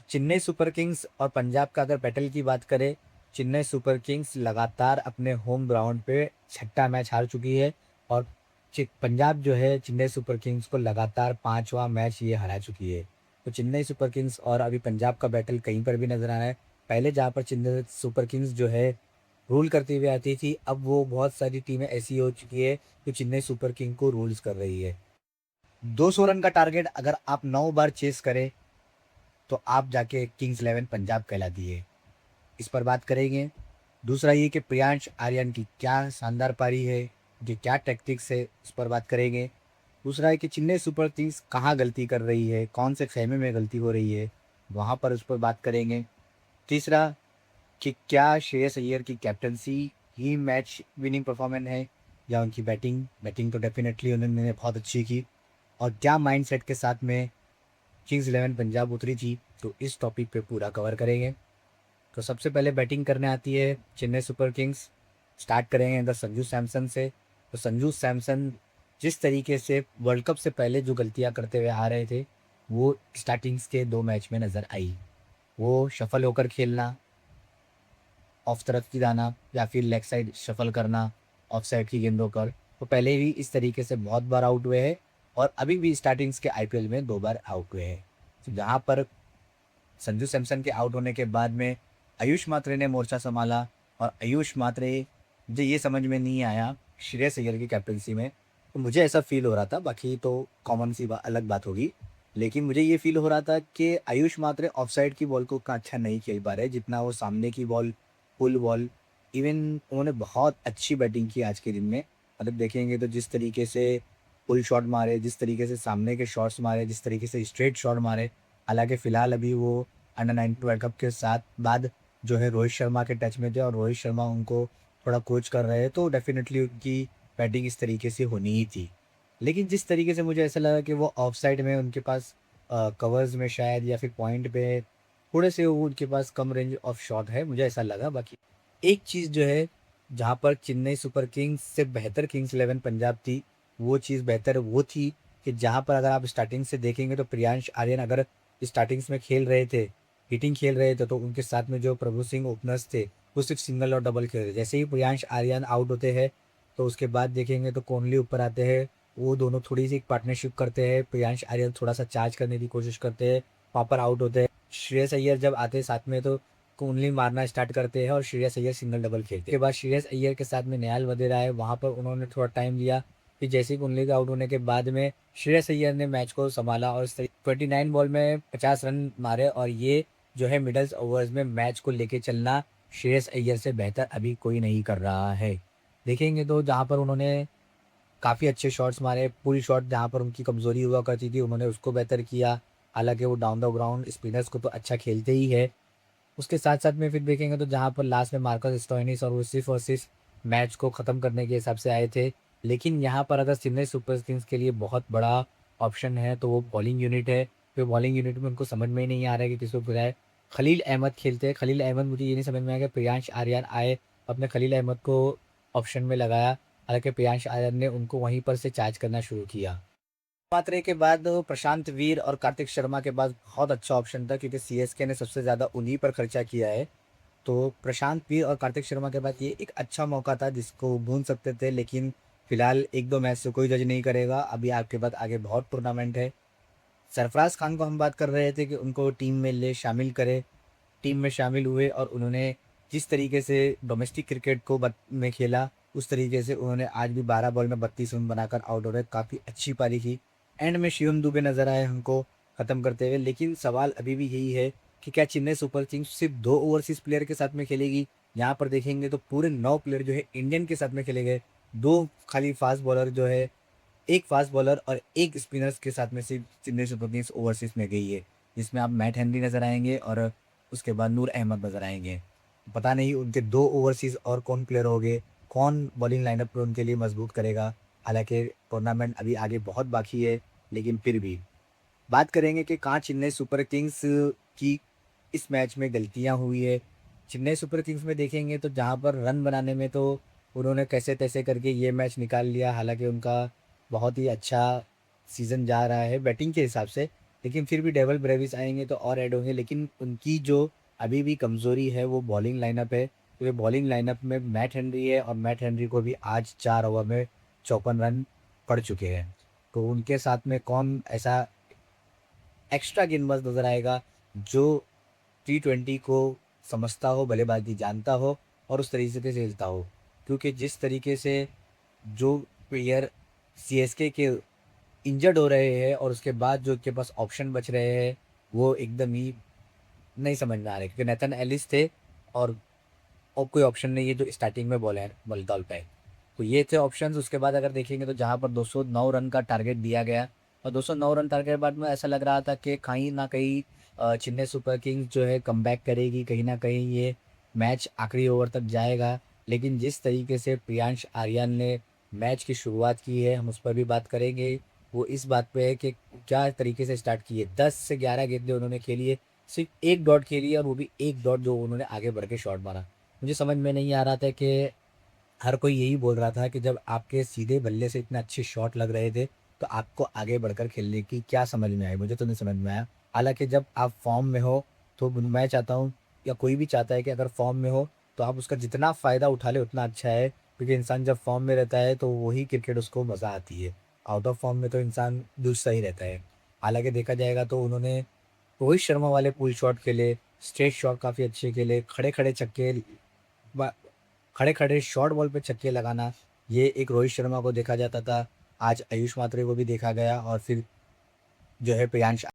Chennai super Kings और पंजाब का अगर बैटल की बात करें, चेन्नई सुपर किंग्स लगातार अपने होम ग्राउंड पे छठा मैच हार चुकी है और पंजाब जो है चेन्नई सुपर किंग्स को लगातार पांचवा मैच ये हरा चुकी है। तो चेन्नई सुपर किंग्स और अभी पंजाब का बैटल कहीं पर भी नजर आ रहा है। पहले जहाँ पर चेन्नई सुपर किंग्स जो है रूल करती हुई आती थी, अब वो बहुत सारी टीमें ऐसी हो चुकी है जो चेन्नई सुपर किंग को रूल्स कर रही है। 200 रन का टारगेट अगर आप 9 बार चेस करें तो आप जाके किंग्स इलेवन पंजाब कहलाती है। इस पर बात करेंगे। दूसरा ये कि प्रियांश आर्यन की क्या शानदार पारी है, कि क्या टैक्टिक्स है, उस पर बात करेंगे। दूसरा है कि चेन्नई सुपर किंग्स कहाँ गलती कर रही है, कौन से खेमे में गलती हो रही है, वहाँ पर उस पर बात करेंगे। तीसरा कि क्या श्रेयस अय्यर की कैप्टनसी ही मैच विनिंग परफॉर्मेंस है या उनकी बैटिंग। बैटिंग तो डेफिनेटली उन्होंने बहुत अच्छी की, और क्या माइंडसेट के साथ में किंग्स इलेवन पंजाब उतरी थी, तो इस टॉपिक पे पूरा कवर करेंगे। तो सबसे पहले बैटिंग करने आती है चेन्नई सुपर किंग्स। स्टार्ट करेंगे इधर संजू सैमसन से। तो संजू सैमसन जिस तरीके से वर्ल्ड कप से पहले जो गलतियां करते हुए आ रहे थे, वो स्टार्टिंग्स के 2 मैच में नज़र आई। वो शफल होकर खेलना, ऑफ तरफ की जाना, या फिर लेग साइड शफल करना ऑफ साइड की गेंदों पर, तो पहले भी इस तरीके से बहुत बार आउट हुए हैं और अभी भी स्टार्टिंग्स के आईपीएल में 2 बार आउट हुए हैं। तो जहाँ पर संजू सैमसन के आउट होने के बाद में आयुष मात्रे ने मोर्चा संभाला, और आयुष मात्रे, मुझे ये समझ में नहीं आया श्रेयस अय्यर की कैप्टनसी में। तो मुझे ऐसा फील हो रहा था, बाकी तो कॉमन सी अलग बात होगी, लेकिन मुझे ये फील हो रहा था कि आयुष मात्रे ऑफसाइड की बॉल को उतना अच्छा नहीं खेल पा रहे जितना वो सामने की बॉल, पुल बॉल। इवन उन्होंने बहुत अच्छी बैटिंग की आज के दिन में। मतलब देखेंगे तो जिस तरीके से पुल शॉट मारे, जिस तरीके से सामने के शॉट्स मारे, जिस तरीके से स्ट्रेट शॉट मारे। हालाँकि फ़िलहाल अभी वो अंडर 19 वर्ल्ड कप के साथ बाद जो है रोहित शर्मा के टच में थे और रोहित शर्मा उनको थोड़ा कोच कर रहे हैं, तो डेफ़िनेटली उनकी बैटिंग इस तरीके से होनी ही थी। लेकिन जिस तरीके से मुझे ऐसा लगा कि वो ऑफ साइड में उनके पास कवर्स में शायद या फिर पॉइंट पे थोड़े से वो उनके पास कम रेंज ऑफ शॉट है, मुझे ऐसा लगा। बाकी एक चीज़ जो है, जहाँ पर चेन्नई सुपर किंग्स से बेहतर किंग्स इलेवन पंजाब थी, वो चीज़ बेहतर वो थी कि जहाँ पर अगर आप स्टार्टिंग से देखेंगे तो प्रियांश आर्यन अगर स्टार्टिंग्स में खेल रहे थे, हिटिंग खेल रहे थे, तो उनके साथ में जो प्रभु सिंह ओपनर्स थे, वो सिर्फ सिंगल और डबल खेल रहे थे। जैसे ही प्रियांश आर्यन आउट होते हैं, तो उसके बाद देखेंगे तो कोहली ऊपर आते हैं, वो दोनों थोड़ी सी पार्टनरशिप करते हैं। प्रियांश आर्यन थोड़ा सा चार्ज करने की कोशिश करते हैं, वहाँ पर आउट होते हैं। श्रेयस अय्यर जब आते हैं साथ में, तो कोहली मारना स्टार्ट करते हैं और श्रेयस अय्यर सिंगल डबल खेलते हैं। उसके बाद श्रेयस अय्यर के साथ में नयाल वधेरा है, वहाँ पर उन्होंने थोड़ा टाइम लिया। फिर जैसे ही कोहली के आउट होने के बाद में श्रेयस अय्यर ने मैच को संभाला और 29 बॉल में 50 रन मारे, और ये जो है मिडल्स ओवर्स में मैच को लेके चलना श्रेयस अय्यर से बेहतर अभी कोई नहीं कर रहा है। देखेंगे तो जहाँ पर उन्होंने काफ़ी अच्छे शॉट्स मारे, पुल शॉट जहाँ पर उनकी कमज़ोरी हुआ करती थी, उन्होंने उसको बेहतर किया। हालाँकि वो डाउन द ग्राउंड स्पिनर्स को तो अच्छा खेलते ही है। उसके साथ-साथ में फिर देखेंगे तो जहाँ पर लास्ट में मार्कस स्टोइनिस और सिर्फ़ मैच को ख़त्म करने के हिसाब से आए थे। लेकिन यहाँ पर अगर चेन्नई सुपर किंग्स के लिए बहुत बड़ा ऑप्शन है, तो वो बॉलिंग यूनिट है। फिर बॉलिंग यूनिट में उनको समझ में ही नहीं आ रहा है कि किसको बुलाएँ। खलील अहमद खेलते हैं, खलील अहमद, मुझे ये नहीं समझ में आया कि प्रियांश आर्यन आए, अपने खलील अहमद को ऑप्शन में लगाया। हालाँकि प्रियांश आर्यन ने उनको वहीं पर से चार्ज करना शुरू किया। मात्रे के बाद प्रशांत वीर और कार्तिक शर्मा के पास बहुत अच्छा ऑप्शन था, क्योंकि सीएसके ने सबसे ज़्यादा उन्हीं पर खर्चा किया है। तो प्रशांत वीर और कार्तिक शर्मा के पास ये एक अच्छा मौका था जिसको भून सकते थे, लेकिन फिलहाल 1-2 मैच से कोई जज नहीं करेगा। अभी आपके पास आगे बहुत टूर्नामेंट है। सरफराज खान को हम बात कर रहे थे कि उनको टीम में शामिल करें। टीम में शामिल हुए और उन्होंने जिस तरीके से डोमेस्टिक क्रिकेट को में खेला, उस तरीके से उन्होंने आज भी 12 बॉल में 32 रन बनाकर आउट हो रहे, काफ़ी अच्छी पारी की। एंड में शिवम दुबे नजर आए हमको ख़त्म करते हुए। लेकिन सवाल अभी भी यही है कि क्या चेन्नई सुपर किंग्स सिर्फ 2 ओवरसीज़ प्लेयर के साथ में खेलेगी। यहाँ पर देखेंगे तो पूरे 9 प्लेयर जो है इंडियन के साथ में खेले गए। 2 खाली फास्ट बॉलर जो है, एक फास्ट बॉलर और एक स्पिनर्स के साथ में सिर्फ चेन्नई सुपर किंग्स ओवरसीज़ में गई है, जिसमें आप मैट हेनरी नज़र आएंगे और उसके बाद नूर अहमद नज़र आएंगे। पता नहीं उनके 2 ओवरसीज़ और कौन प्लेयर होंगे, कौन बॉलिंग लाइनअप पे उनके लिए मजबूत करेगा। हालांकि टूर्नामेंट अभी आगे बहुत बाकी है, लेकिन फिर भी बात करेंगे कि कहाँ चेन्नई सुपर किंग्स की इस मैच में गलतियाँ हुई है। चेन्नई सुपर किंग्स में देखेंगे तो जहाँ पर रन बनाने में तो उन्होंने कैसे-तैसे करके ये मैच निकाल लिया। हालाँकि उनका बहुत ही अच्छा सीज़न जा रहा है बैटिंग के हिसाब से। लेकिन फिर भी डेविल ब्रेविस आएँगे तो और ऐड होंगे, लेकिन उनकी जो अभी भी कमज़ोरी है वो बॉलिंग लाइनअप है। क्योंकि बॉलिंग लाइनअप में मैट हेनरी है और मैट हेनरी को भी आज 4 ओवर में 54 रन पड़ चुके हैं। तो उनके साथ में कौन ऐसा एक्स्ट्रा गेंदबाज़ नज़र आएगा जो टी20 को समझता हो, बल्लेबाज़ी जानता हो और उस तरीके से खेलता हो। क्योंकि जिस तरीके से जो प्लेयर सीएसके के इंजर्ड हो रहे हैं और उसके बाद जो उनके पास ऑप्शन बच रहे हैं, वो एकदम ही नहीं समझ में आ रहे, क्योंकि नेथन एलिस थे और कोई ऑप्शन नहीं है जो स्टार्टिंग में बॉल पे। तो ये थे ऑप्शंस। उसके बाद अगर देखेंगे तो जहाँ पर 209 रन का टारगेट दिया गया और 209 रन टारगेट के बाद में ऐसा लग रहा था कि कहीं ना कहीं चेन्नई सुपर किंग्स जो है कमबैक करेगी, कहीं ना कहीं ये मैच आखिरी ओवर तक जाएगा। लेकिन जिस तरीके से प्रियांश आर्यन ने मैच की शुरुआत की है, हम उस पर भी बात करेंगे। वो इस बात पे है कि क्या तरीके से स्टार्ट की है। 10 से 11 गेंदें उन्होंने खेली है, सिर्फ एक डॉट खेली है और वो भी एक डॉट जो उन्होंने आगे बढ़ के शॉट मारा। मुझे समझ में नहीं आ रहा था कि हर कोई यही बोल रहा था कि जब आपके सीधे बल्ले से इतने अच्छे शॉट लग रहे थे, तो आपको आगे बढ़कर खेलने की क्या समझ में आई? मुझे तो नहीं समझ में आया। हालाँकि जब आप फ़ॉर्म में हो, तो मैं चाहता हूँ या कोई भी चाहता है कि अगर फ़ॉर्म में हो, तो आप उसका जितना फ़ायदा उठा ले उतना अच्छा है। क्योंकि इंसान जब फ़ॉर्म में रहता है, तो वही क्रिकेट उसको मज़ा आती है। आउट ऑफ फ़ॉर्म में तो इंसान दूसरा ही रहता है। हालाँकि देखा जाएगा तो उन्होंने रोहित शर्मा वाले पुल शॉट खेले, स्ट्रेट शॉट काफ़ी अच्छे खेले, खड़े-खड़े छक्के ब खड़े-खड़े शॉर्ट बॉल पे छक्के लगाना, ये एक रोहित शर्मा को देखा जाता था। आज आयुष मात्रे को भी देखा गया और फिर जो है प्रियांश